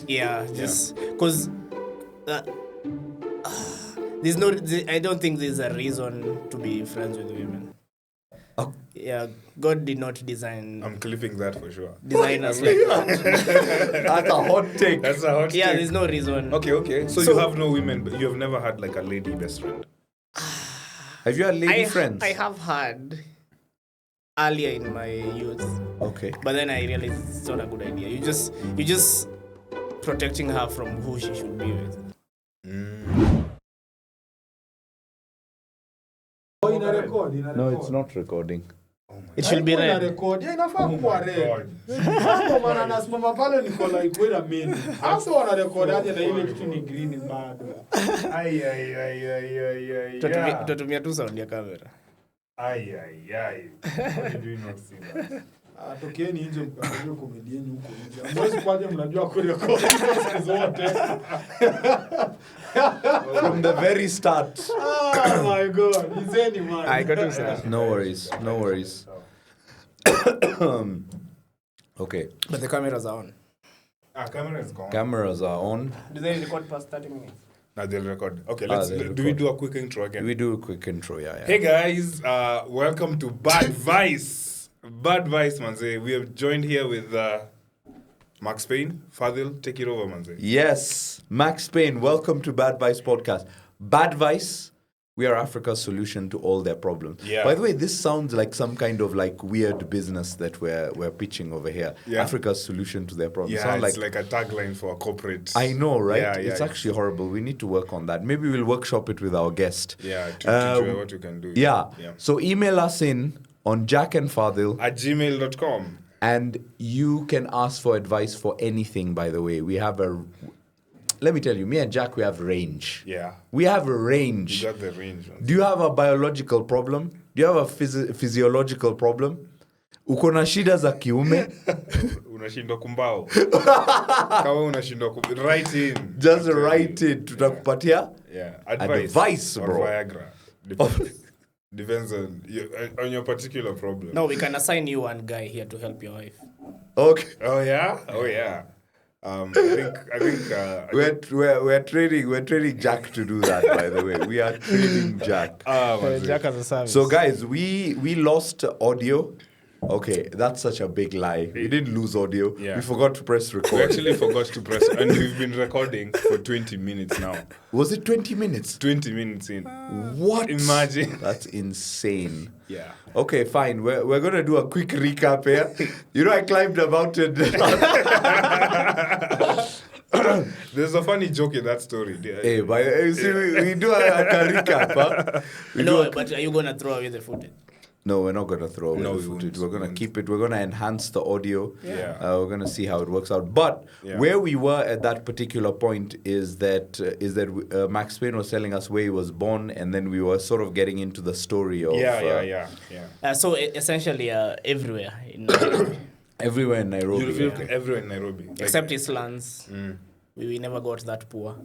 Yeah, just because there's no. I don't think there's a reason to be friends with women. Oh. Yeah, God did not design. I'm clipping that for sure. Design us like that. That's a hot take. That's a hot Yeah, take. there's no reason. Okay. So you have no women, but you have never had like a lady best friend. Have you had lady friends? I have had earlier in my youth. Okay. But then I realized it's not a good idea. You just protecting her from who she should be with. No, it's not recording. It should be red. Inafaa kuwa red. Hapo maana nasimama pale niko like wait a minute. Hasa wana record aje na ile kitu ni green bado. Ay. Tutatumia tu sound ya kamera. Ay. Why did we not see that? Tokeni nje mkaangalie comedian huko nje. Mwezi kwaje mnajua kurecord zote. From the very start. Oh my god, izeni man. I got to say. No worries. Okay. But the cameras are on. Camera is gone. Cameras are on. Do they record past 30 minutes? Now they'll record. Okay, Do we do a quick intro again? We do a quick intro, yeah. Hey guys, welcome to BADVICE. BADVICE, manze. We have joined here with Max Payne. Fadil, take it over, manze. Yes, Max Payne, welcome to BADVICE podcast. BADVICE, we are Africa's solution to all their problems. Yeah. By the way, this sounds like some kind of like weird business that we're pitching over here. Yeah. Africa's solution to their problems. Yeah, Sound it's like a tagline for a corporate. I know, right? Yeah, it's actually horrible. We need to work on that. Maybe we'll workshop it with our guest. Yeah, to do what you can do. Yeah. So email us in on jackandfadil @gmail.com. and you can ask for advice for anything, by the way. We have let me tell you, me and Jack, we have range. Yeah. We have a range. You got the range. Man. Do you have a biological problem? Do you have a physiological problem? Uko na shida za kiume? Unashindwa kumbao. Kama unashindwa write in. Just write it. Tutakupatia? Yeah. Advice, or bro. Viagra. Depends on your particular problem. No, we can assign you one guy here to help your wife. Okay. Oh yeah. I think we're training Jack to do that, by the way. We are training Jack. Jack as a service. So guys, we lost audio. Okay, that's such a big lie. We didn't lose audio. Yeah. We forgot to press record. we actually forgot to press, and we've been recording for 20 minutes now. Was it 20 minutes? 20 minutes in. What? Imagine. That's insane. Yeah. Okay, fine. We're going to do a quick recap here. You know, I climbed a mountain. There's a funny joke in that story. Hey, but you see, we do a recap, huh? But are you going to throw away the footage? No, we're not going to throw away No, the we footage. won't. We're going to keep it. We're going to enhance the audio. Yeah. We're going to see how it works out. But where we were at that particular point is that Max Payne was telling us where he was born, and then we were sort of getting into the story of... Yeah. So essentially everywhere in Nairobi. Everywhere in Nairobi. Everywhere in Nairobi. Except his lands. We never got that poor.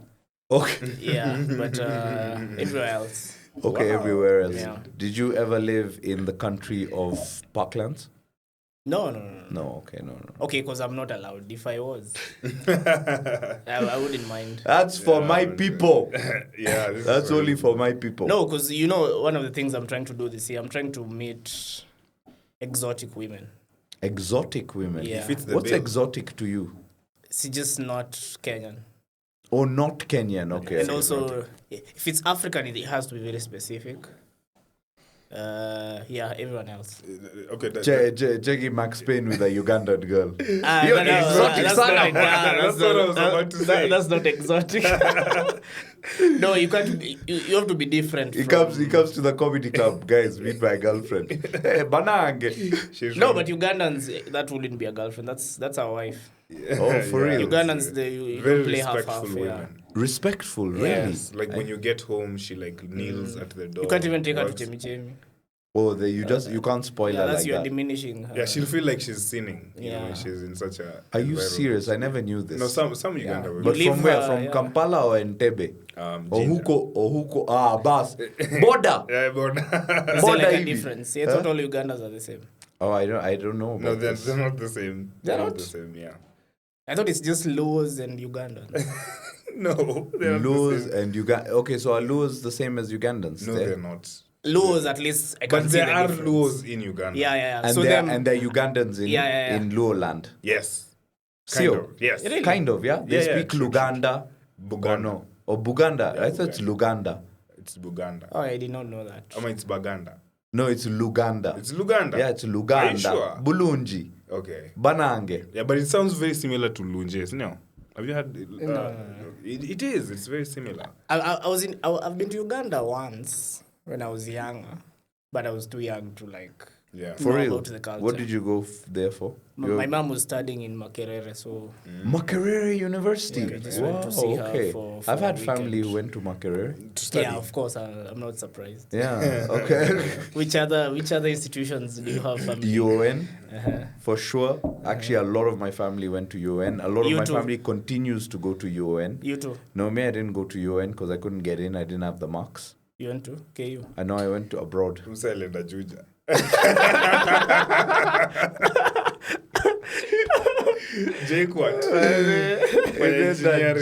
Okay. Yeah, but everywhere else. Okay, everywhere else. Yeah. Did you ever live in the country of Parklands? No. No, okay, no. Okay, because I'm not allowed. If I was, I wouldn't mind. That's for my people. Yeah. That's only for my people. No, because you know, one of the things I'm trying to do this year, I'm trying to meet exotic women. Exotic women? Yeah. What's exotic to you? It's just not Kenyan. Oh, not Kenyan, okay. And also, if it's African, it has to be very specific. Everyone else. Okay. Jeggy Max Payne with a Ugandan girl. That's what I was about to say. That's not exotic. No, you can't. You have to be different. He comes to the comedy club, guys. Meet my girlfriend. Hey, banang. No, but Ugandans, that wouldn't be a girlfriend. That's our wife. Oh, for real? Ugandans, you very play respectful half. women. Yeah. Respectful, really? Yes. Like when you get home, she like kneels at the door. You can't even take her to Chemi. Oh, you can't spoil her that's like you're that. diminishing her. Yeah, she'll feel like she's sinning. You Yeah. know, she's in such a. Are you serious? I never knew this. No, some Uganda women. But You from leave where? her, From yeah. Kampala or Entebbe? Ginger. Ohuko. Ah, bas. Border. Yeah, but Is there Border like a hivi. difference? Yeah, not all Ugandans are the same. Oh, I don't know. no, about they're this. not the same. They're They're not? the same. Yeah. I thought it's just Luos and Ugandans. No, they're not the Luos same. and Uganda. Okay, so are Luos the same as Ugandans? No, they're not. Luos, at least I can But see there the are difference. Luos in Uganda. Yeah. And So they're, them, and they're Ugandans in, Yeah. in Luo land. Yes. Kind Sio? of. Yes. Really? Kind of, yeah? They Yeah, speak true, Luganda. Buganda. Or no? Or Buganda. Yeah, I thought it's Luganda. It's Buganda. Oh, I did not know that. I mean, it's Baganda. No, it's Luganda. It's Luganda. Yeah, it's Luganda. Are you sure? Bulunji. Okay. Banange. Yeah, but it sounds very similar to Lunjes. No. Have you had? No. It is. It's very similar. I've been to Uganda once when I was younger, but I was too young to like. Yeah. For know real? about the culture. What did you go there for? My mom was studying in Makerere, so Makerere University. Yeah, we just went Wow, to see her okay. for I've a had family weekend. who went to Makerere. To study. yeah, of course, I'm not surprised. Yeah, okay. Which other institutions do you have family? UN, Uh-huh. for sure. Actually, a lot of my family went to UN. A lot of You my too? family continues to go to UN. You too. No, me, I didn't go to UN because I couldn't get in. I didn't have the marks. You went to KU. I know I went to abroad. Msalenda Juja. Jake what?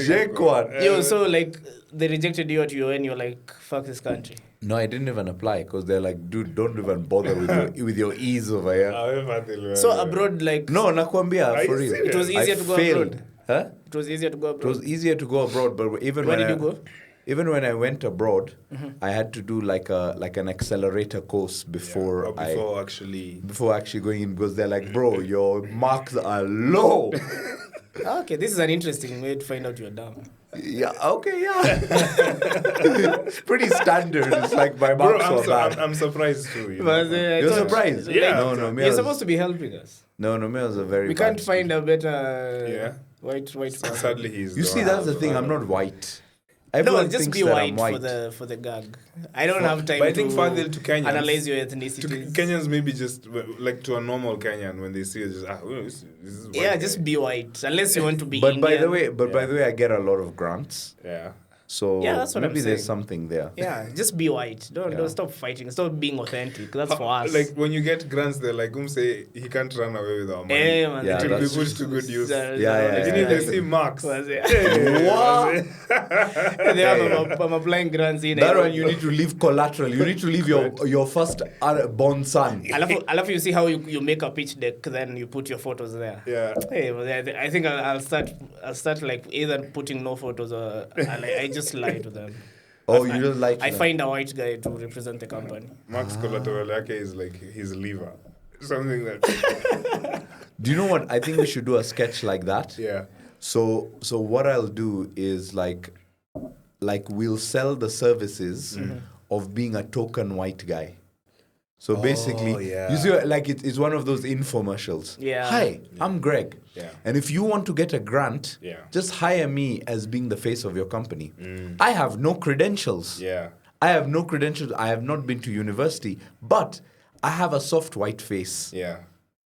JKUAT. Yo, so like they rejected you at UN. You're like, fuck this country. No, I didn't even apply because they're like, dude, don't even bother with your ease over here. So abroad, like No, nakwambia, Are for you real. serious? It was easier to go failed. abroad. Huh? it was easier to go It abroad. was easier to go abroad, but even Where when did you go? Even when I went abroad, I had to do like an accelerator course before Before actually going in because they're like, bro, your marks are low. Okay, this is an interesting way to find out you're dumb. Yeah, okay, yeah. It's pretty standard. It's like my Bro, marks were bad. I'm surprised too. You But, know. I You're thought- surprised? Yeah. No, me, I You're was, supposed to be helping us. me was a very We bad can't find a better Yeah. white Sadly, he's. You see, that's the thing. I'm not white. No, Everyone just thinks be that white, I'm white. for the gag. I don't have time But I think to Fadil to Kenyans. analyze your To ethnicity. Kenyans, maybe just like to a normal Kenyan when they see it, just this is white Yeah, guy. just be white. Unless you want to be But Indian. by the way, I get a lot of grants. Yeah. So Yeah, that's what I'm maybe there's saying. something there. Yeah, just be white. Don't stop fighting. Stop being authentic. That's for us. Like when you get grants, they're like, say he can't run away with our money. Hey, man, Yeah, It will be that's put to good use. Yeah. You need to see marks. What? I'm applying grants in. That one you need to leave collateral. You need to leave your first born son. I love you see how you make a pitch deck, then you put your photos there. Yeah. Hey, well, I think I'll start like either putting no photos or I just lie to them. Oh, you don't like I that. find a white guy to represent the company. Max collateral yake is like his liver. Something that. Do you know what? I think we should do a sketch like that. Yeah. So what I'll do is like we'll sell the services of being a token white guy. So basically, yeah. you see, like it's one of those infomercials. Yeah. Hi, I'm Greg. Yeah. And if you want to get a grant, Yeah. just hire me as being the face of your company. I have no credentials. Yeah. I have no credentials. I have not been to university, but I have a soft white face, Yeah.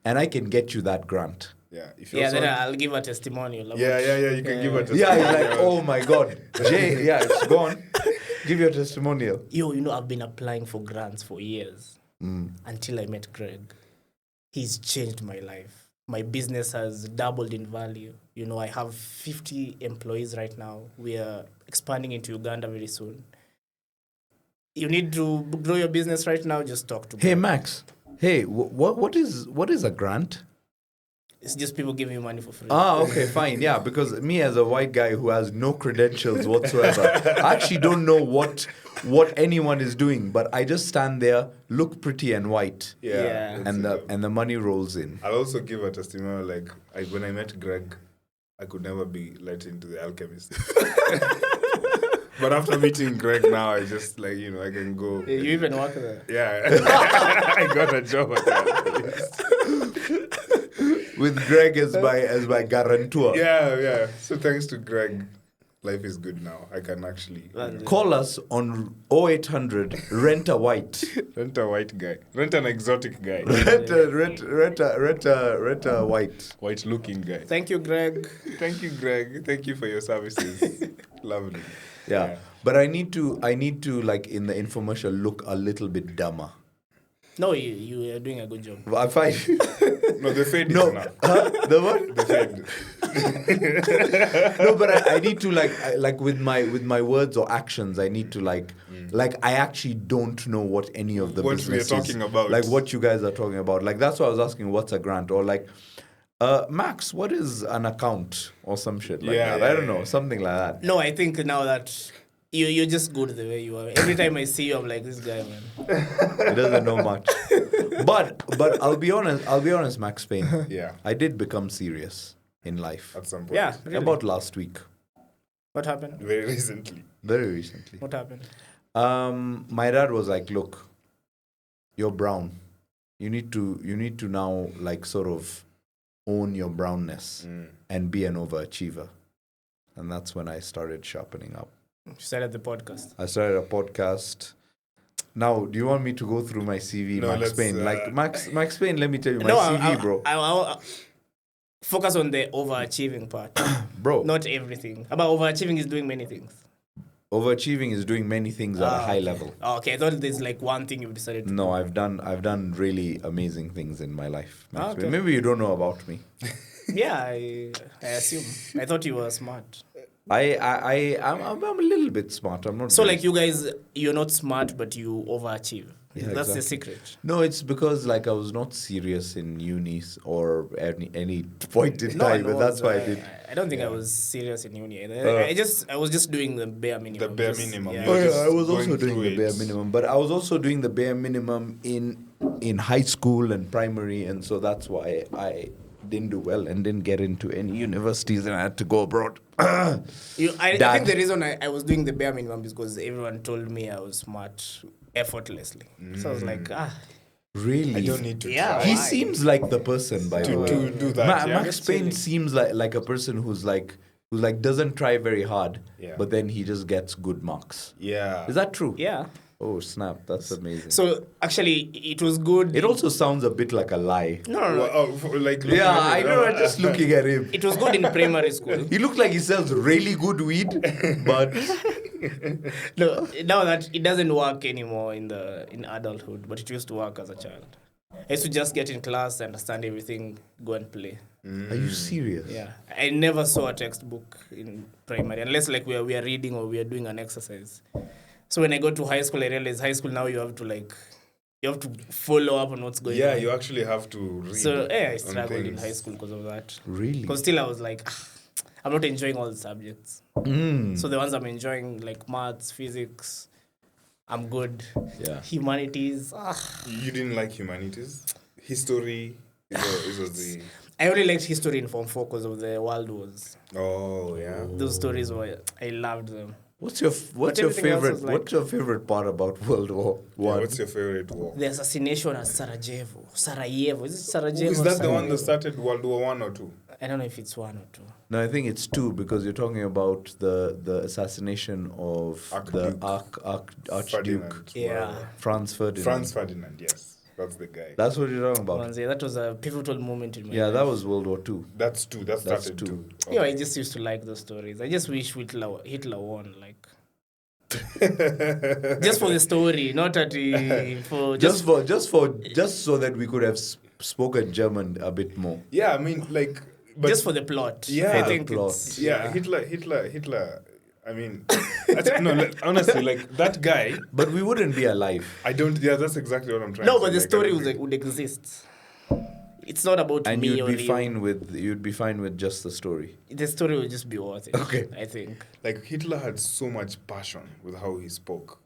and I can get you that grant. Yeah. If you Yeah, also then I'll give a testimonial. about- yeah. You can give a Yeah, you're like, testimonial. oh my God, Jay, yeah, it's gone. Give your testimonial. Yo, I've been applying for grants for years until I met Greg. He's changed my life. My business has doubled in value. I have 50 employees right now. We are expanding into Uganda very soon. You need to grow your business right now, just talk to Hey, Greg. Max. Hey, what is a grant? It's just people giving you money for free. Ah, okay, fine. Yeah, because me as a white guy who has no credentials whatsoever, I actually don't know what anyone is doing, but I just stand there, look pretty and white, Yeah. that's and the money rolls in. I'll also give a testimonial. Like when I met Greg, I could never be let into the Alchemist. But after meeting Greg now, I just I can go. You even work there. Yeah, I got a job at the Alchemist. With Greg as my guarantor. Yeah. So thanks to Greg, life is good now. I can actually Call us on 0800 rent a white. rent a white guy, rent an exotic guy, Rent a white. white looking guy. Thank you, Greg. Thank you, Greg. Thank you for your services. Lovely. Yeah. But I need to like in the infomercial look a little bit dumber. No, you are doing a good job. I find No, the fade no. is enough. The what? The fade. No, but I need to like with my words or actions, I need to like I actually don't know what any of the What we are businesses talking about. like what you guys are talking about. Like that's why I was asking what's a grant or like Max, what is an account or some shit like that? I don't know, something like that. No, I think now that you're just good the way you are. Every time I see you, I'm like, this guy, man. He doesn't know much. But I'll be honest, Max Payne. Yeah. I did become serious in life. At some point. Yeah, really. About last week. What happened? Very recently. Very recently. What happened? My dad was like, look, you're brown. You need to now like sort of own your brownness and be an overachiever. And that's when I started sharpening up. You started the podcast. I started a podcast. Now, do you want me to go through my CV, No, Max let's, Payne? Like Max Payne, let me tell you, my No, CV, bro. I'll focus on the overachieving part. Bro, Not everything. About overachieving is doing many things. overachieving is doing many things at a high level. Okay, I thought there's like one thing you've decided to No, do. I've done really amazing things in my life. Max Okay. Payne. Maybe you don't know about me. Yeah, I assume. I thought you were smart. I'm a little bit smart. I'm not. So very like you guys, you're not smart, but you overachieve. Yeah, That's the exactly. secret. No, it's because like I was not serious in uni or any point in time, and that's why I did. I don't think I was serious in uni either. I was just doing the bare minimum. The bare Just- minimum. Yeah. Oh You're yeah, just I was going also doing through the bare it. minimum, but I was also doing the bare minimum in high school and primary, and so that's why I didn't do well and didn't get into any universities, and I had to go abroad. I Dad. think the reason I was doing the bare minimum is because everyone told me I was smart effortlessly. So I was like, Really? I don't need to Yeah, try. He why? seems like the person, by the way. to do that. yeah. Max Payne seems like a person who doesn't try very hard, Yeah. but then he just gets good marks. Yeah. Is that true? yeah. Oh snap! That's amazing. So actually, it was good. It also sounds a bit like a lie. no. Well, like looking Yeah, at I it, know. Just looking at him, It was good in primary school. he looks like he sells really good weed, but No, now that it doesn't work anymore in adulthood, but it used to work as a child. I used to just get in class, understand everything, go and play. are you serious? Yeah, I never saw a textbook in primary unless like we are reading or we are doing an exercise. So when I go to high school, I realized high school now you have to follow up on what's going Yeah, on. you actually have to read. So I on struggled in things. high school because of that. Really? Because still I was like, I'm not enjoying all the subjects. So the ones I'm enjoying, like maths, physics, I'm good. Yeah. Humanities, You didn't like humanities? History? It was the... I only liked history in Form 4 because of the World Wars. Oh, yeah. Those stories I loved them. What's your everything else favorite? was like- What's your favorite part about World War Yeah, One? what's your favorite war? The assassination at Sarajevo. Is it Sarajevo? Is or that the one Sarajevo? that started World War 1 or 2? I don't know if it's 1 or 2. No, I think it's 2 because you're talking about the assassination of the Archduke Ferdinand, Yeah. whatever. Franz Ferdinand. Franz Ferdinand, yes. That's the guy. That's what you're talking about. That was a pivotal moment in my Yeah, life. that was World War Two. That's 2. That That's started 2. 2. Yeah, I just used to like those stories. I just wish Hitler won, like. Just for the story, not at for Just so that we could have spoken German a bit more. Yeah, I mean, like... But just for the plot. Yeah, I the think plot. it's yeah, Hitler. I mean, honestly, like, that guy, But we wouldn't be alive. I don't... Yeah, that's exactly what I'm trying No, to say. but the like, I story don't would exist. It's not about And me you'd or be you. you'd be fine with just the story. The story would just be worth it. Okay. I think. Like, Hitler had so much passion with how he spoke.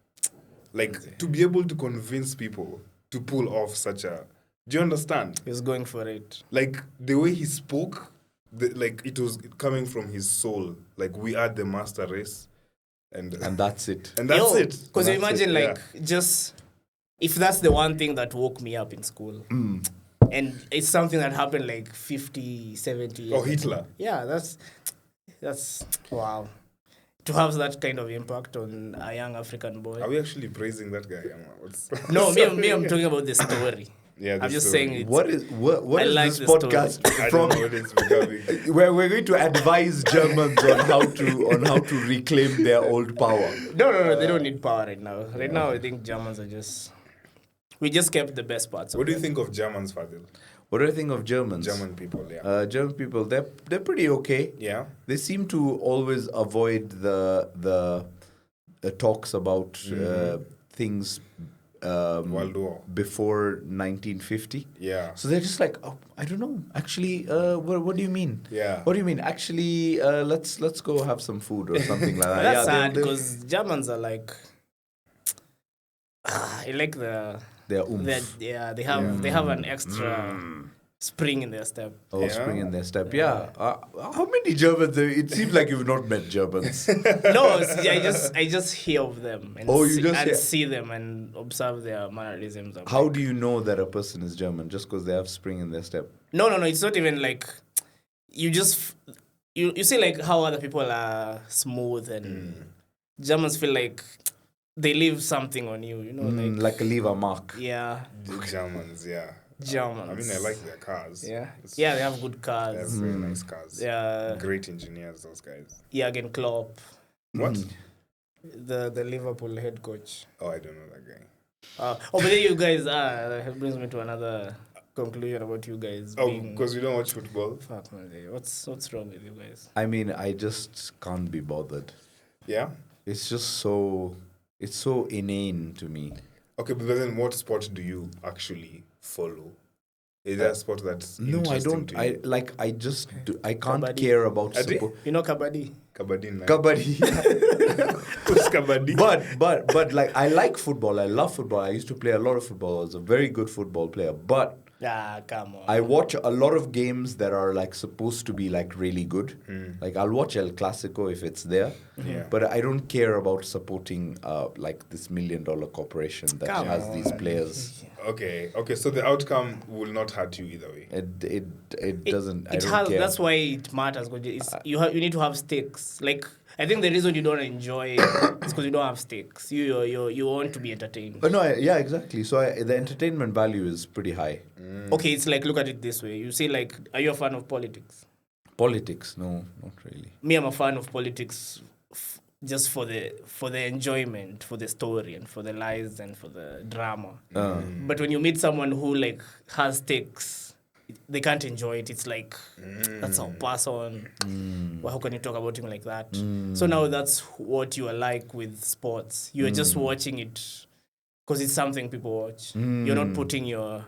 Like, to be able to convince people to pull off such a... Do you understand? He was going for it. Like, the way he spoke, like, it was coming from his soul. Like, we are the master race. And that's it. and that's it. Because you That's imagine, it, like, just if that's the one thing that woke me up in school, and it's something that happened like 50, 70 years Oh, Hitler. Yeah, that's wow. To have that kind of impact on a young African boy. Are we actually praising that guy? No, me, I'm talking about the story. Yeah, I'm the just story. saying it. What I is like this the story. podcast I from? don't know what it's becoming. Where we're going to advise Germans on how to reclaim their old power. No, they don't need power right now. Right now, I think Germans are we just kept the best parts. What do you think of Germans, Fadil? What do I think of Germans? German people, yeah. German people, they're pretty okay. Yeah. They seem to always avoid the talks about things World War. before 1950. Yeah. So they're just like, oh, I don't know. Actually, what do you mean? Yeah. What do you mean? Actually, let's go have some food or something like that. But that's Yeah, sad they- because Germans are like, I like they're oomph. they have an extra spring in their step. Oh, Yeah. spring in their step. Yeah. How many Germans? It seems like you've not met Germans. No, I just hear of them and, Oh, you just hear- see them and observe their mannerisms. I'm How like, do you know that a person is German? Just because they have spring in their step? No, it's not even like you just you see like how other people are smooth and Germans feel like they leave something on you, you know, Like a leave a mark. yeah, The Germans, yeah. Germans. I mean, I like their cars. Yeah, It's- yeah, they have good They have cars. very nice cars. Yeah, Great engineers, those guys. Jurgen Klopp, What? the Liverpool head coach. Oh, I don't know that guy. But then you guys that brings me to another conclusion about you guys Oh, being. because we don't watch football. Fuck man, what's wrong with you guys? I mean, I just can't be bothered. Yeah? It's just so inane to me. Okay, but then what sport do you actually follow? Is there a sport that's No, I interesting don't. to I you? like. I just. I can't Kabaddi. care about Adi? support. You know Kabaddi? Kabaddi. Man. Kabaddi. Who's Kabaddi? but like I like football. I love football. I used to play a lot of football. I was a very good football player. But Come on. I watch a lot of games that are like supposed to be like really good. Like I'll watch El Clasico if it's there. Yeah. But I don't care about supporting like this $1 million corporation that Come has on. these players. Okay, so the outcome will not hurt you either way. It doesn't. I It don't has. care. That's why it matters. You need to have stakes. Like I think the reason you don't enjoy is because you don't have stakes. You want to be entertained. But no, yeah, exactly. So the entertainment value is pretty high. Okay, it's like look at it this way. You see, like, are you a fan of politics? Politics, no, not really. Me, I'm a fan of politics just for the enjoyment, for the story, and for the lies and for the drama. But when you meet someone who like has stakes, they can't enjoy it. It's like that's our person. Well, how can you talk about him like that? So now that's what you are like with sports. You are just watching it because it's something people watch. You're not putting your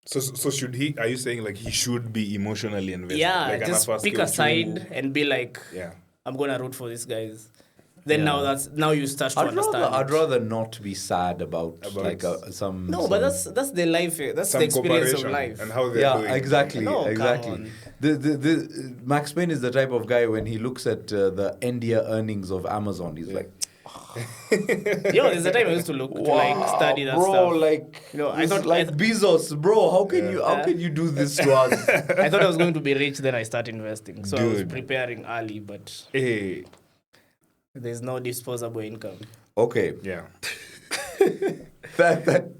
So should he? Are you saying like he should be emotionally invested? like just anafa pick skill a side too? and be like, Yeah. I'm gonna root for these guys. Then now you start to I'd understand. rather not be sad about like some. No, some, but that's the life. That's Some the experience of cooperation life. and how they're yeah, doing. exactly, No, come exactly. on. The Max Payne is the type of guy when he looks at the end-year earnings of Amazon, he's like, Yo, there's a time I used to look to like study that bro, stuff. like I thought like Bezos, bro. How can you do this to us? I thought I was going to be rich, then I started investing. So I was Dude. preparing early, but Hey, there's no disposable income. Okay, yeah. that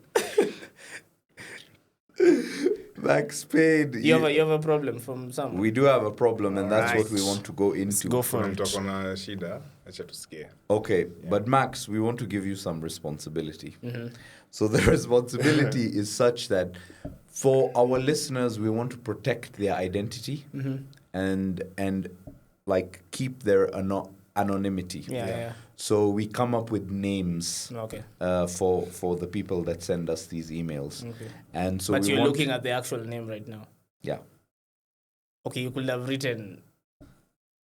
Max Payne. You have a problem from someone. We do have a problem, and that's what we Alright. want to go into. Go for it. Talk on a shida. Acha tusikie. Okay, but Max, we want to give you some responsibility. So the responsibility is such that for our listeners, we want to protect their identity and like keep their anonymity. Yeah. So we come up with names Okay. for the people that send us these emails. Okay. And so But we you're want looking at the actual name right now. yeah. Okay, you could have written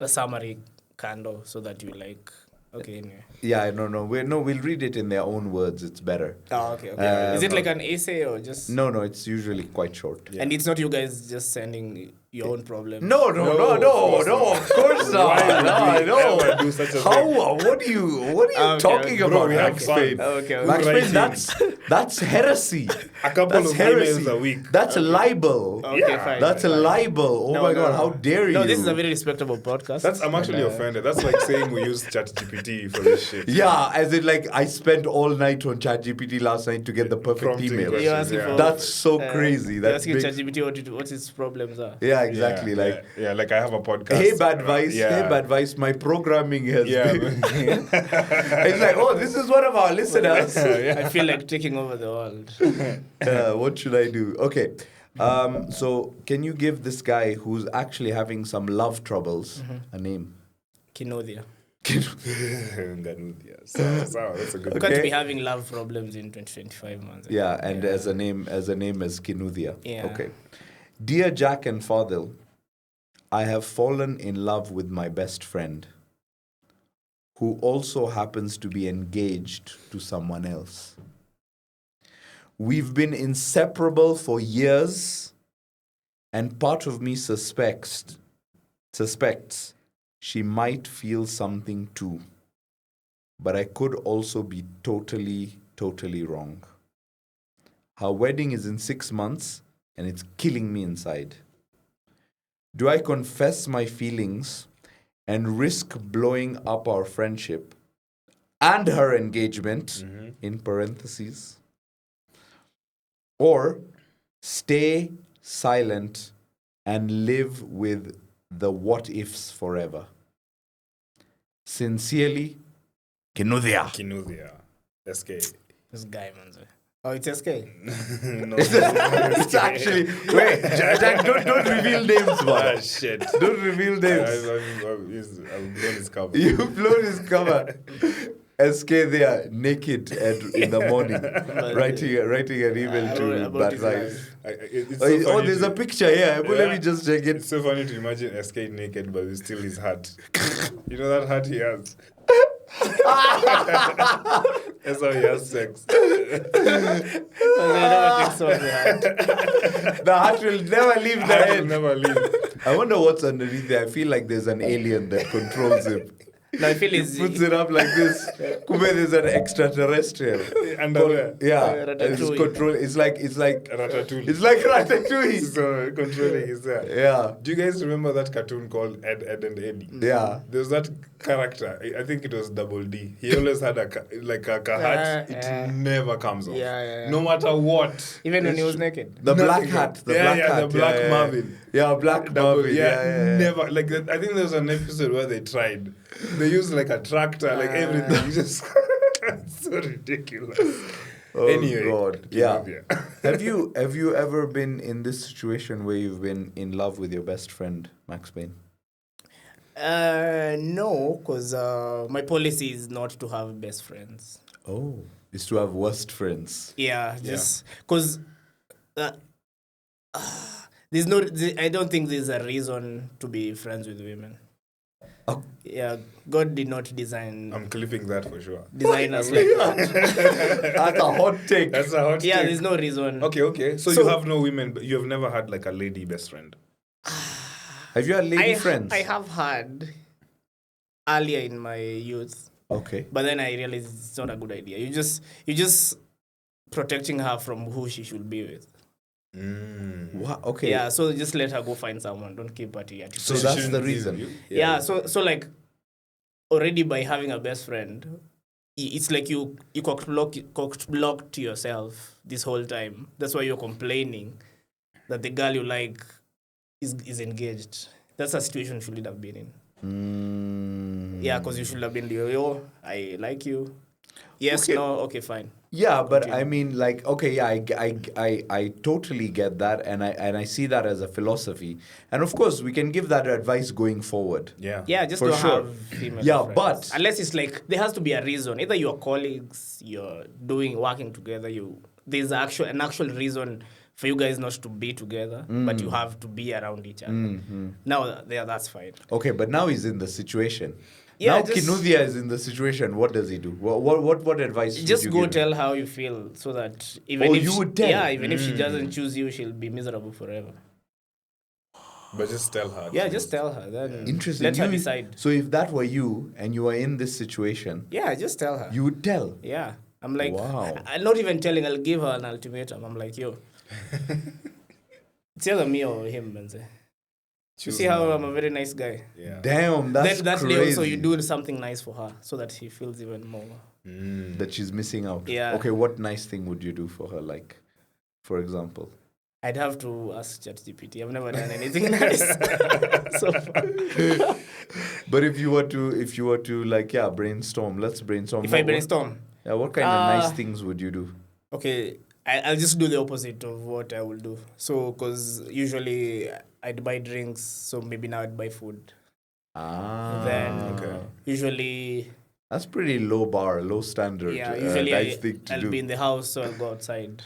a summary candle so that you like. Okay, anyway. Yeah, no, we'll read it in their own words. It's better. Oh, okay. Is it like an essay or just? No, it's usually quite short. And it's not you guys just sending your own problems. No, of course not. No. Ever do such a thing? How? What are you Okay, talking okay. about, Bro, we have Max fun. Payne? Okay. Max Payne, Writing. that's heresy. A couple That's of heresy. emails a week. That's a libel. Okay, Yeah, fine. That's a fine. libel. Oh No, my no, God, no. how dare you? No, this is a very respectable podcast. I'm actually offended. That's like saying we use ChatGPT for this shit. Yeah, as in like I spent all night on ChatGPT last night to get the perfect Prompting email. questions. You're asking Yeah. for, That's so crazy. You're That's asking big. ChatGPT what its problems are. Yeah, exactly. Yeah, like, yeah, like I have a podcast. hey, BADVICE. Yeah. Hey, BADVICE. My programming has Yeah. been. It's like, oh, this is one of our listeners. I feel like taking over the world. What should I do? Okay. So can you give this guy who's actually having some love troubles a name? Kinodia. Nganudia. So that's a good You Okay. can't be having love problems in 2025, man. Yeah, and as a name as Kinuthia. Yeah. Okay. Dear Jack and Fadil, I have fallen in love with my best friend, who also happens to be engaged to someone else. We've been inseparable for years, and part of me suspects she might feel something too. But I could also be totally wrong. Her wedding is in 6 months, and it's killing me inside. Do I confess my feelings and risk blowing up our friendship and her engagement, in parentheses? Or stay silent and live with the what ifs forever? Sincerely, Kinuthia. Kinuthia. SK. This guy, man. Oh, it's SK. No. It's actually wait, Jack, don't reveal names, man. Shit. Don't reveal names. I've blown his cover. You've blown his cover. SK there, naked in the morning, writing an email to about his BADVICE. It's so funny There's a picture here. Let me just check it. It's so funny to imagine SK naked, but it's still his hat. You know that hat he has? That's how he has sex. The hat will never leave the Hat will head. never leave. I wonder what's underneath there. I feel like there's an alien that controls him. No, I feel He puts it up like this. Kumbe, there's an extraterrestrial. Underwear. Yeah, Ratatouille. it's control. It's like Ratatouille. it's like Ratatouille. So controlling his hair. Yeah, Do you guys remember that cartoon called Ed, and Eddie? yeah. There's that character. I think it was Double D. He always had a hat. It never comes off. Yeah. No matter what. Even when he was naked. The black Nothing. hat. The Yeah, black yeah, hat. the black yeah, Marvin. Yeah, black Double, Marvin. Yeah. never. Like I think there was an episode where they tried. They used like a tractor, like everything. Just it's so ridiculous. Oh Anyway, God. Yeah. Kinuthia. Have you ever been in this situation where you've been in love with your best friend, Max Payne? No, because my policy is not to have best friends. Oh, is to have worst friends. Yeah, just because there's no. I don't think there's a reason to be friends with women. Oh. Yeah, God did not design I'm clipping that for sure. us like that. That's a hot take. That's a hot Yeah, take. there's no reason. Okay. So you have no women, but you have never had like a lady best friend. Have you had lady friends? I have had earlier in my youth, Okay. but then I realized it's not a good idea. You just protecting her from who she should be with. Wow. Okay. Yeah, so just let her go find someone. Don't keep her at it. So she that's shouldn't the be reason. with you? Yeah, so like already by having a best friend, it's like you cock-blocked yourself this whole time. That's why you're complaining that the girl you like is engaged. That's a situation you shouldn't have been in. Yeah, because you should have been yo, I like you. Yes, Okay. no, okay, fine. Yeah, but Continue. I mean, like, okay, yeah, I totally get that, and I see that as a philosophy, and of course, we can give that advice going forward. Yeah. Yeah, just For don't sure. have female Yeah, friends. but- unless it's like there has to be a reason. Either you're colleagues, you're working together. There's an actual reason for you guys not to be together, but you have to be around each other. Now, that's fine. Okay, but now he's in the situation. Yeah, now just- Kinuthia is in the situation. What does he do? What advice? would Just you go give him? tell how you feel, so that even Oh, if you would tell? yeah, even if she doesn't choose you, she'll be miserable forever. But just tell her. Yeah, just tell her. Then Interesting. let her You- decide. So if that were you and you were in this situation, Yeah, just tell her. you would tell. Yeah, I'm like, Wow. I'm not even telling. I'll give her an ultimatum. I'm like, yo, it's either me or him, man. You see how I'm a very nice guy. Yeah. Damn, that's Then that crazy. day also you do something nice for her, so that she feels even more. that she's missing out. Yeah. Okay, what nice thing would you do for her? Like, for example. I'd have to ask ChatGPT. I've never done anything nice so far. But if you were to like, yeah, brainstorm. Let's brainstorm. If I brainstorm, Yeah, what kind of nice things would you do? okay, I'll just do the opposite of what I will do. So, because usually I'd buy drinks, so maybe now I'd buy food. Then usually... That's pretty low bar, low standard. Yeah, usually nice thing to I'll do. be in the house, so I'll go outside.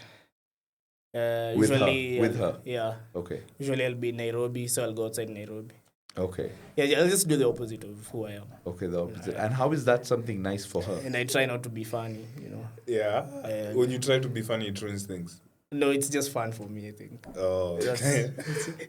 With her? Yeah. Okay. Usually I'll be in Nairobi, so I'll go outside Nairobi. Okay. Yeah, I'll just do the opposite of who I am. Okay, the opposite. And how is that something nice for her? And I try not to be funny, Yeah. When you try to be funny, it ruins things. No, it's just fun for me, I think. Oh, okay.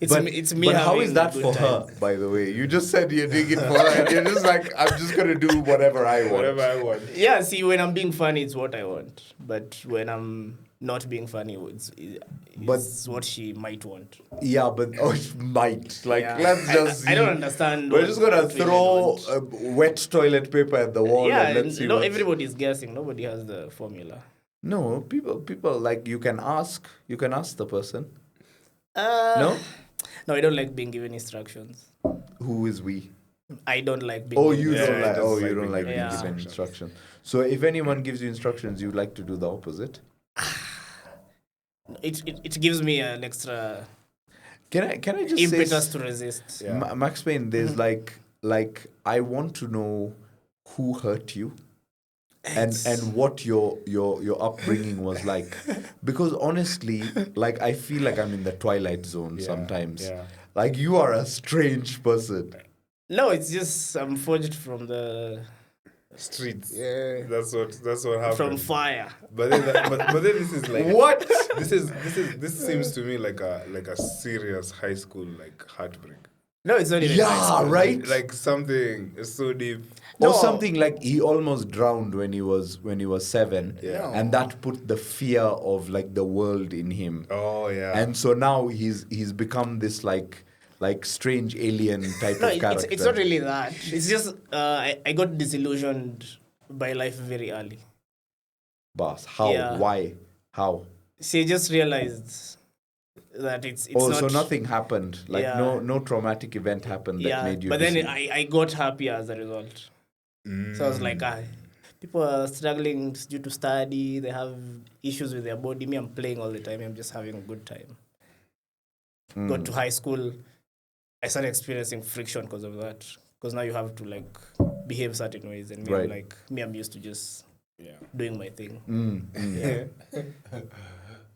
It's me But how having is that a good for time. her, by the way? You just said you're doing it for her. And you're just like, I'm just going to do whatever I want. Whatever I want. Yeah, see, when I'm being funny, it's what I want. But when I'm not being funny, it's what she might want. Yeah, but it might. Like, Yeah. let's just see. I don't understand. We're just going to what women throw want. wet toilet paper at the wall Yeah, and let's see no, what... everybody's guessing. Nobody has the formula. No, people like, you can ask the person. No, I don't like being given instructions. Who is we? I don't like being. Oh, given you don't Yeah, like. just Oh, like you don't being like given being given instructions. instructions. So if anyone gives you instructions, you like to do the opposite. It gives me an extra Can I just impetus say, to resist. Yeah. Max Payne? There's like I want to know who hurt you. And what your upbringing was like, because honestly, like I feel like I'm in the twilight zone sometimes. Yeah. Like you are a strange person. No, it's just I'm forged from the Streets. Yeah. That's what happened. from fire. But then, but then this is like What? This seems to me like a serious high school like heartbreak. No, it's not even high Yeah, school. right. Like something so deep. Or No. something like he almost drowned when he was 7. Yeah. And that put the fear of like the world in him. Oh yeah. And so now he's become this like strange alien type No, of character. it's not really that. It's just I got disillusioned by life very early. Boss. How? Yeah. Why? How? See, I just realized that it's Oh, not. so nothing happened. Like Yeah. no traumatic event happened that made you. but then disillusioned. I got happier as a result. So I was like, people are struggling due to study. They have issues with their body. Me, I'm playing all the time. I'm just having a good time. Got to high school. I started experiencing friction because of that. Because now you have to like behave certain ways, and me, I'm used to just doing my thing. Yeah.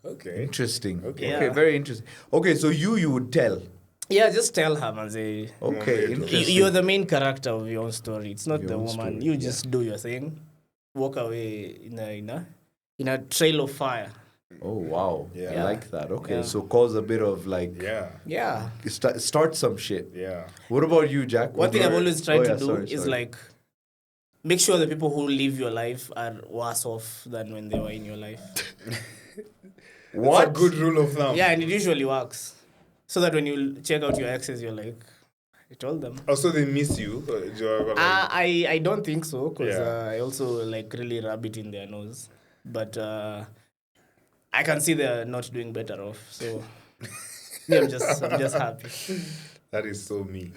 Okay. Interesting. Okay. Okay, Yeah. very interesting. Okay, so you would tell. Yeah, just tell her, man. Say, Okay, interesting. you're the main character of your own story. It's not Your the own woman. story, You just do your thing. Walk away in a trail of fire. Oh wow, Yeah. I like that. Okay, Yeah. so cause a bit of like Yeah. Yeah. start some shit. Yeah. What about you, Jack? One thing I've always tried to do sorry, is sorry. like make sure the people who live your life are worse off than when they were in your life. What? That's a good rule of thumb. Yeah, and it usually works. So that when you check out your exes, you're like, I told them. Also, they miss you. Do you ever, like, I don't think so, because Yeah. I also like really rub it in their nose. But I can see they're not doing better off. So yeah, I'm just happy. that is so me.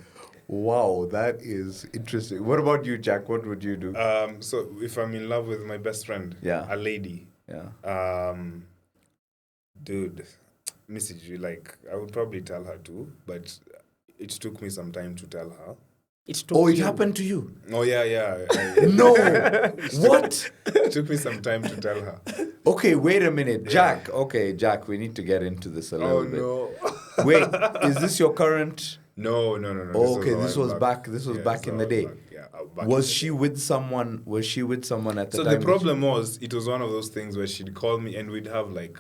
Wow, that is interesting. What about you, Jack? What would you do? So if I'm in love with my best friend, Yeah. a lady, Yeah. dude, message you, like I would probably tell her too, but it took me some time to tell her. It took Oh, it you- happened to you? Oh yeah. No. What? It took me some time to tell her. Okay, wait a minute, Jack. Okay, Jack, we need to get into this a little bit. no. Wait, is this your current? No. Oh, okay, this was back. This was back in the day. Back in Was the she day. with someone? Was she with someone at the So time? the problem was, it was one of those things where she'd call me and we'd have like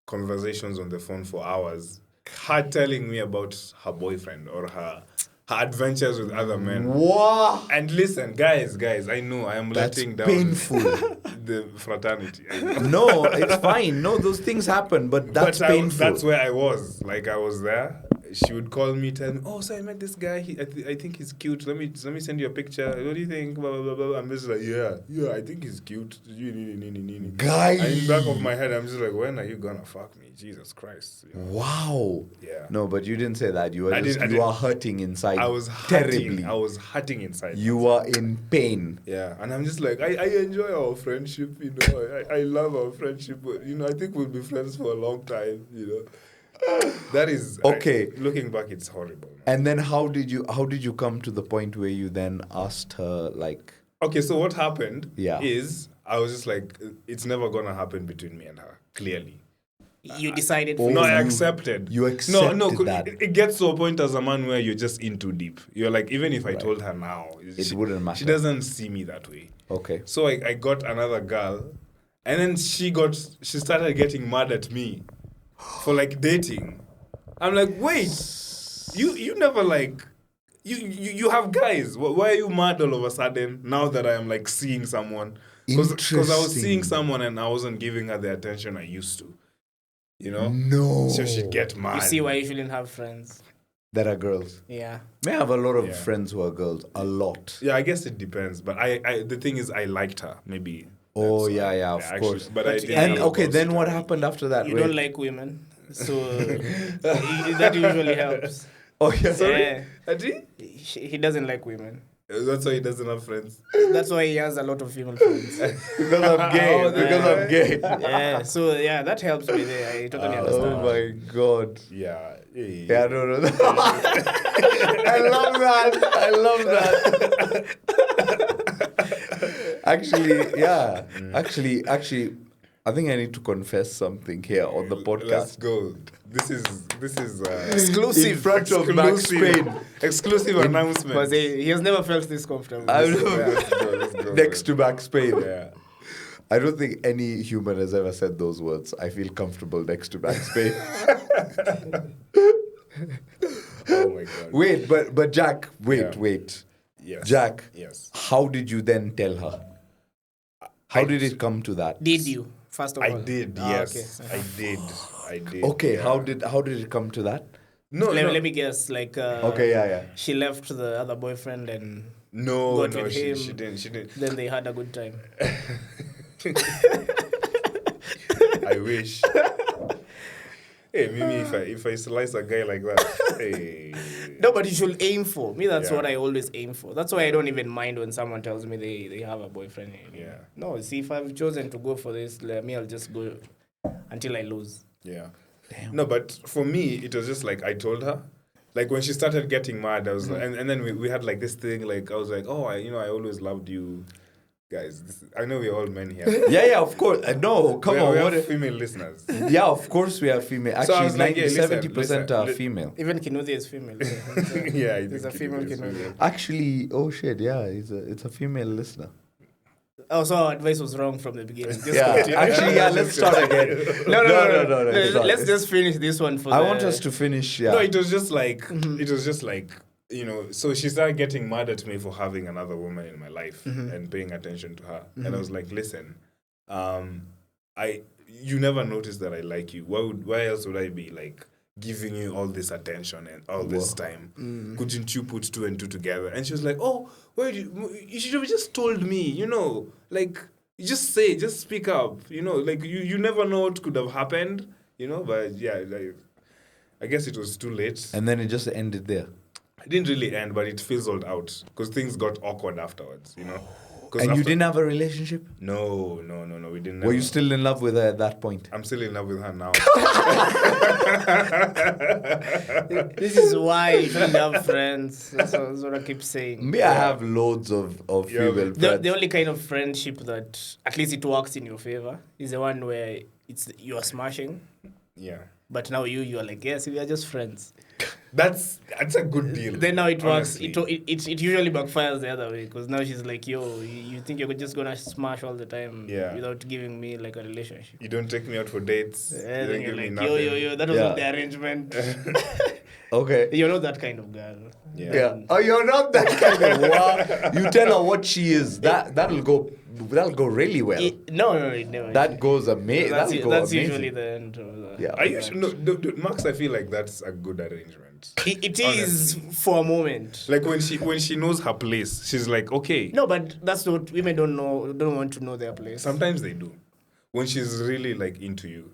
conversations on the phone for hours. Her telling me about her boyfriend or her adventures with other men. Wow, And listen, guys, I know I am that's letting down painful. the fraternity. I know. No, it's fine. No, those things happen, but that's But painful. that's where I was. Like I was there. she would call me, tell me, oh, so I met this guy. I think he's cute. Let me send you a picture. What do you think? Blah, blah, blah, blah. I'm just like, yeah, I think he's cute. Guy. And in the back of my head, I'm just like, when are you gonna fuck me? Jesus Christ. You know? Wow. Yeah. No, but you didn't say that. You were I are hurting inside. I was terribly. I was hurting inside. You are in pain. Yeah, and I'm just like, I enjoy our friendship, you know. I love our friendship, but, you know, I think we'll be friends for a long time, you know. That is okay. Looking back, it's horrible. Man. And then how did you come to the point where you then asked her, like? Okay, so what happened Yeah. is I was just like, it's never gonna happen between me and her. Clearly, You decided. Oh, no, I you- accepted. you accepted no, that. It gets to a point as a man where you're just in too deep. You're like, even if I told her now, It wouldn't matter. She doesn't see me that way. Okay. So I got another girl, and then she started getting mad at me for like dating. I'm like, wait, you never like, you have guys. Why are you mad all of a sudden now that I am like seeing someone? Because I was seeing someone and I wasn't giving her the attention I used to. You know? No. So she'd get mad. You see why you shouldn't have friends. That are girls. Yeah. May have a lot of Yeah. friends who are girls. A lot. Yeah, I guess it depends. But I the thing is, I liked her. Maybe. Oh, that's why. yeah, of actually, course. But I But- didn't And know okay, about then it. what happened after that? You Wait. don't like women, so that usually helps. Oh, yeah. Yeah. Adi? He doesn't like women. That's why he doesn't have friends. That's why he has a lot of female friends. Because I'm gay. Oh, because I'm gay. Yeah, so yeah, that helps me there. I totally understand. Oh my God. Yeah. Yeah, no. I love that. I love that. Actually, yeah. Actually, I think I need to confess something here on the Let's podcast. go. This is Exclusive. In front of Max Payne. Exclusive Because announcement. he has never felt this comfortable. I Yeah, know. let's go. Next to Max Payne. Yeah. I don't think any human has ever said those words. I feel comfortable next to Max Payne. Oh my God. Wait, but Jack, Yeah. wait. Yes. Jack, Yes. how did you then tell her? How did it come to that? Did you? First of all. I did. Ah, Yes. okay. I did. Okay, yeah. how did it come to that? No, Let me guess. Like. Okay, yeah. She left the other boyfriend and No, got no, with she him. didn't. then they had a good time. I wish. Hey, Mimi, if I slice a guy like that, hey. No, but you should aim for. Me, that's Yeah. what I always aim for. That's why I don't even mind when someone tells me they have a boyfriend. Yeah. No, see, if I've chosen to go for this, me, I'll just go until I lose. Yeah. Damn. No, but for me, it was just like I told her. Like when she started getting mad, I was like, and then we had like this thing, like I was like, oh, I always loved you. Guys, I know we're all men here. Yeah, of course. No, come on. We What have female listeners. yeah, of course we have female. So I Actually, was like, yeah, listen, 70% are listen. female. Even Kinuthi is female. Yeah, I There's a think female it is Kinuthi. Actually, oh shit, yeah, it's a female listener. Oh, so our advice was wrong from the beginning. Just Yeah, continue. actually, yeah, let's start again. No. it's not. Let's just finish this one for I the- want us to finish, yeah. No, it was just like, so she started getting mad at me for having another woman in my life and paying attention to her. And I was like, listen, you never noticed that I like you. Why else would I be like giving you all this attention and all this time? Couldn't you put two and two together? And she was like, oh, you should have just told me, like, just speak up, like you never know what could have happened, but yeah, like, I guess it was too late. And then it just ended there. It didn't really end, but it fizzled out because things got awkward afterwards, And you didn't have a relationship? No, we didn't. Were you still in love with her at that point? I'm still in love with her now. This is why you shouldn't have friends. That's what I keep saying. Me, I have loads of female friends. The only kind of friendship that at least it works in your favor is the one where you are smashing, Yeah, but now you are like, yes, we are just friends. that's a good deal. Then now it honestly. works. It usually backfires the other way because now she's like, yo, you think you're just gonna smash all the time without giving me like a relationship. You don't take me out for dates. And you then don't you're give me like, nothing. yo, that was Yeah. not the arrangement. Okay. You're not that kind of girl. Yeah. Oh, you're not that kind of wow. You tell her what she is. That'll go really well. No, it never. That goes amazing. That's That'll go that's amazing. usually the end of the. Yeah. Are you Max? I feel like that's a good arrangement. moment. It is Honestly. for a moment. Like when she knows her place, she's like, okay. No, but that's what women don't want to know their place. Sometimes they do. When she's really like into you,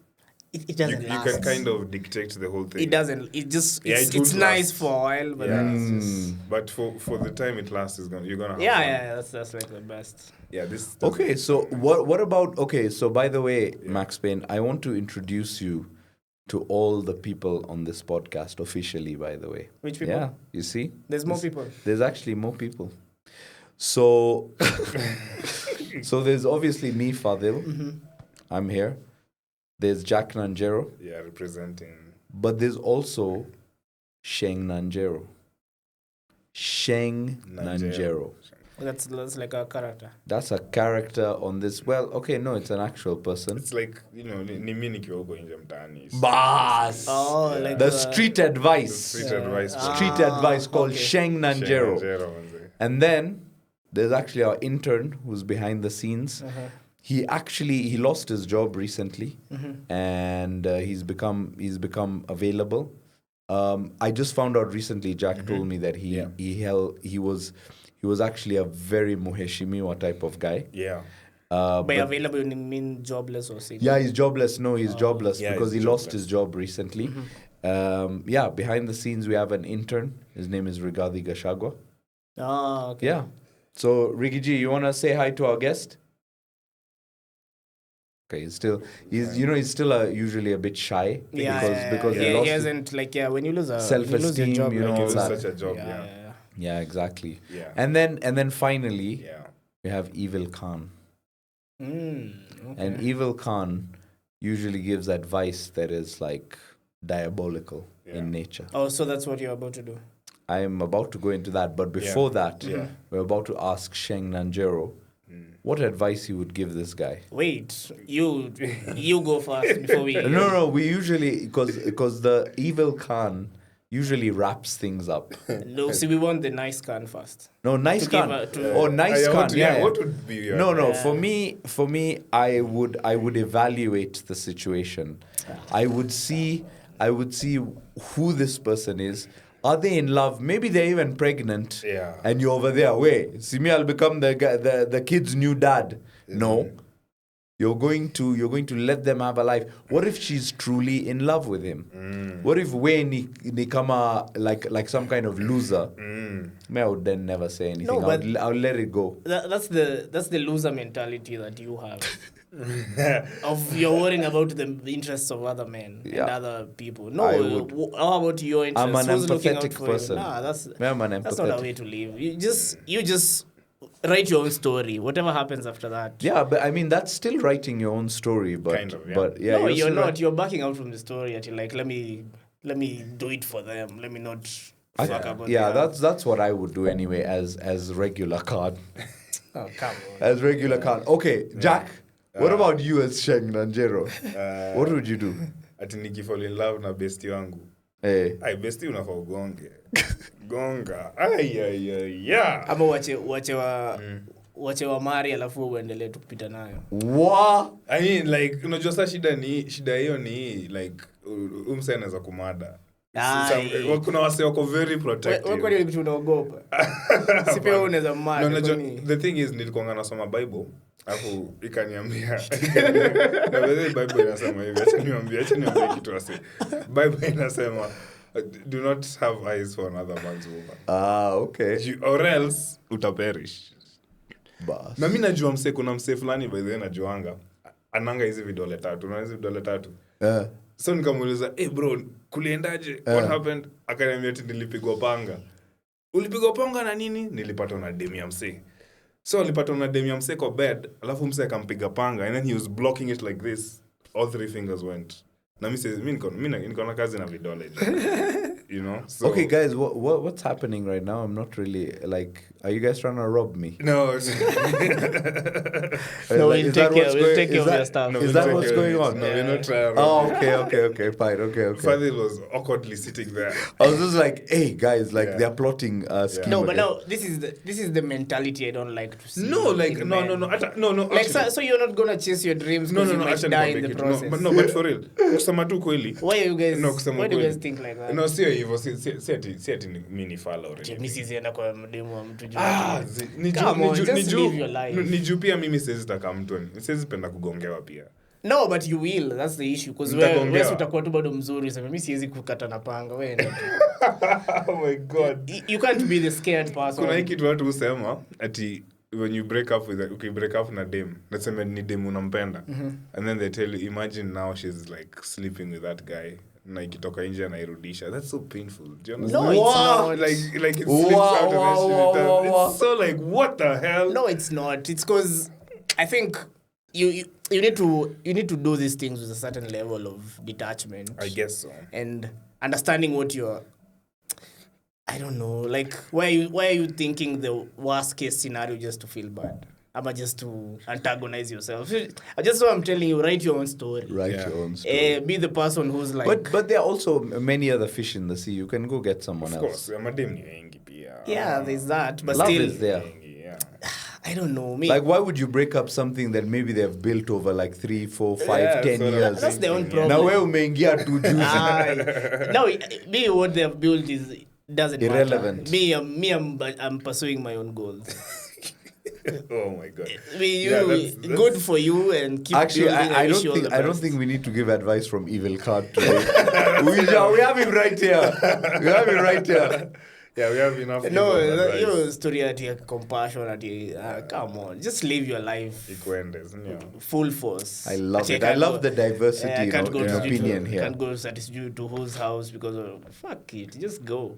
It doesn't you last. can kind of dictate the whole thing. It doesn't. It just Yeah, it's, it it's would nice last. for a while, but Yeah. then it's just But for the time it lasts, you're gonna have yeah, fun. yeah. That's like the best. Yeah, this. Okay, so what about so by the way, Max Payne, I want to introduce you to all the people on this podcast officially, by the way. Which people? Yeah, you see? There's more people. There's actually more people. So so there's obviously me, Fadil. I'm here. There's Jack Nanjero, Yeah, representing. but there's also Sheng Nanjero. Sheng Nanjero. That's like a character. That's a character on this. Well, okay, no, it's an actual person. It's like, ni mimi nikiwa huko nje mtaani. Bas! Oh, like The street advice. Street advice. Street advice called okay. Sheng Nanjero. Manze. And then there's actually our intern who's behind the scenes. He lost his job recently, and he's become available. I just found out recently. Jack told me that he was actually a very muheshimiwa type of guy. Yeah. By available, you mean jobless or sick? Yeah, he's jobless. No, he's jobless Yeah, because he he's lost jobless. his job recently. Behind the scenes we have an intern. His name is Rigathi Gachagua. Oh, okay. Yeah. So Rigi G, you wanna say hi to our guest? Okay, he's still usually a bit shy because he lost he hasn't when you lose a self-esteem, job, you know, like, all It's that. such a job, yeah, yeah. yeah. Yeah, exactly. Yeah. And then finally Yeah. we have Evil Khan. Okay. And Evil Khan usually gives advice that is like diabolical in nature. Oh, so that's what you're about to do. I am about to go into that, but before that, Yeah. we're about to ask Sheng Nanjero what advice you would give this guy. Wait, you go first before we. No, we usually because the Evil Khan usually wraps things up. No, see, we want the nice Khan first. No, nice To give Khan. a- to- Oh, nice Khan. Yeah. What would be your No. advice? For me, I would evaluate the situation. I would see who this person is. Are they in love? Maybe they're even pregnant. Yeah. And you're over there. Wait, see me, I'll become the kid's new dad. No. You're going to let them have a life. What if she's truly in love with him? What if Wayne ni kama like some kind of loser? Me, I would then never say anything. No, but I'll let it go. That's the loser mentality that you have. Of you're worrying about the interests of other men and Yeah. other people. No, I would. How about your interests? I'm an Who's looking out empathetic for person. You? Nah, that's I'm an not a empathetic. way to live. You just write your own story. Whatever happens after that. Yeah, but I mean that's still writing your own story, but Kind of, yeah. but yeah, No, you're still not. You're backing out from the story. At like, let me do it for them. Let me not fuck about. yeah, their- that's what I would do anyway as regular card. Oh, come on. As regular card. Okay, Jack. What about you as Sheng Nanjero? What would you do? Ati nikifall in love na besti wangu. Hey. Ai, besti unafaa ugonge. Gonga. Yeah. Ama wache wa mari alafu uendelee tu kupita nayo. What? I mean, like, unajua saa shida hiyo ni like umse anaweza kumada. Kuna wase wako very protective. Wewe kwani kitu unaogopa? Si pia unaweza No, mada. unajua, the thing is nilikuwa nasoma Bible alafu ikaniambia na wewe Bible inasema hivi, acha niambie kitu wase. Bible inasema do not have eyes for another man's woman. Okay. Or else utaperish. Bas. Na mimi najua kuna mse fulani by the way najuanga ananga hizi vidole tatu. Unaona hizi vidole tatu? So nikamuuliza, bro, kuliendaje? What happened? Akaniambia ati nilipigwa panga. Ulipigwa panga na nini? Nilipatwa na demu ya mse. So alipatwa na demu ya mse kwa bed, alafu mse akampiga panga and then he was blocking it like this. All three fingers went. Na mimi niko na kazi na vidole. You know? So, Okay, guys, what's happening right now? I'm not really like. Are you guys trying to rob me? No. No, we'll take care of your stuff. No, Is we'll that take what's care of going it. on? No, we're not trying. Oh, okay, fine, okay. Fadil was awkwardly sitting there. I was just like, hey, guys, like Yeah. they're plotting scheme. No, but again. no, this is the mentality I don't like to see. No, like in no. men. Like Actually, so you're not gonna chase your dreams no. because you might Actually, die in the process. but for real. Kusema tu kweli. Why are you guys? No, kusema Why do you kweli. guys think like that? No, sio hivyo si ati mimi ni fala already. Mimi sizienda kwa mdemu wa mtu juu. Come on, just live your life. ni juu pia mimi siwezi taka mtu, siwezi penda kugongewa pia. No, but you will. That's the issue. Because wewe utakuwa tu bado mzuri. Sasa mimi siwezi kukata na panga. Wewe Oh my God. You can't be the scared person. Kuna hiki kitu watu husema ati when you break up na dem, let's say ni dem unampenda, and then they tell you, imagine now she's like sleeping with that guy, na ikitoka nje anairudisha. That's so painful. Do you understand? No, it's not. Like it slips out and then she returns. It's so like, what the hell? No, it's not. It's because I think you need to do these things with a certain level of detachment. I guess so. And understanding what you're, I don't know, like why are you thinking the worst case scenario just to feel bad? Am I just to antagonize yourself? Just so I'm telling you, write your own story. Your own story. Be the person who's like. But there are also many other fish in the sea. You can go get someone else. Of course, madem ni wengi pia. Yeah, there's that, but Love still, is there. Yeah. I don't know. Me, Like, why would you break up something that maybe they've built over like 3, 4, 5, 10 years? that's their own problem. Now where umeingia tu juzi. No, me what they've built doesn't Irrelevant. matter. I'm pursuing my own goals. Oh my God. That's good for you and keep Actually, building. I don't think we need to give advice from Evil Card today. we have him right here. We have him right here. Yeah, we have enough. No, your story at compassion come on, just live your life full force. I love it. I love the diversity in opinion here. Can't go satisfy to whose house because fuck it, just go.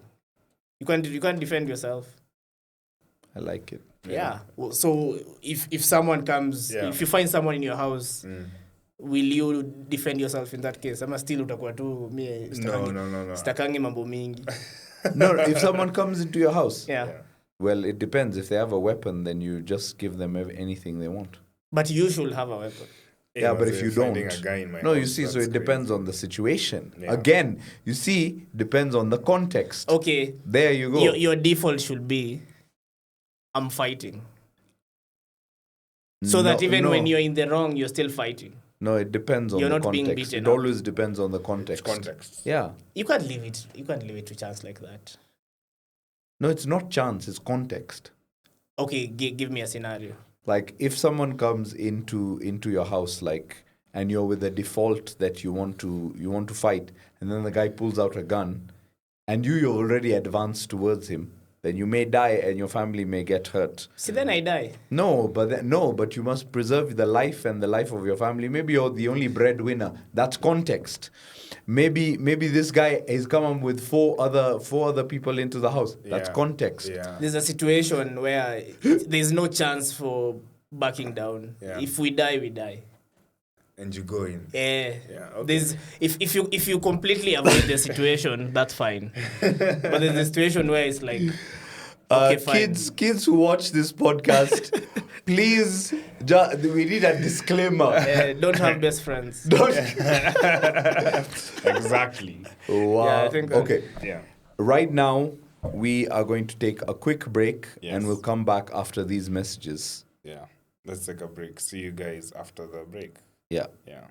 You can't defend yourself. I like it. Yeah. Well, so if someone comes, if you find someone in your house, will you defend yourself in that case? Ama still utakuwa tu mie stakangi mambo mingi. No, if someone comes into your house, yeah. Well, it depends. If they have a weapon, then you just give them anything they want. But you should have a weapon. Yeah, but if you don't, no, you see, so it depends on the situation. Yeah. Again, you see, depends on the context. Okay. There you go. Your default should be, I'm fighting. So that even when you're in the wrong, you're still fighting. No, it depends on the context. You're not being beaten up. It always depends on the context. Yeah. You can't leave it. You can't leave it to chance like that. No, it's not chance. It's context. Okay, give me a scenario. Like if someone comes into your house, like, and you're with the default that you want to fight, and then the guy pulls out a gun, and you're already advanced towards him, then you may die and your family may get hurt. See, then I die. No, but you must preserve the life and the life of your family. Maybe you're the only breadwinner. That's context. Maybe this guy has come up with four other people into the house. That's context. Yeah. There's a situation where there's no chance for backing down. Yeah. If we die, we die. And you go in. Yeah. Okay. There's if you completely avoid the situation, that's fine. But there's a situation where it's like, okay, fine. Kids who watch this podcast, please, we need a disclaimer. Don't have best friends. Exactly. Wow. Yeah, I think okay. Yeah. Right now, we are going to take a quick break, and we'll come back after these messages. Yeah. Let's take a break. See you guys after the break. Yeah. Yeah.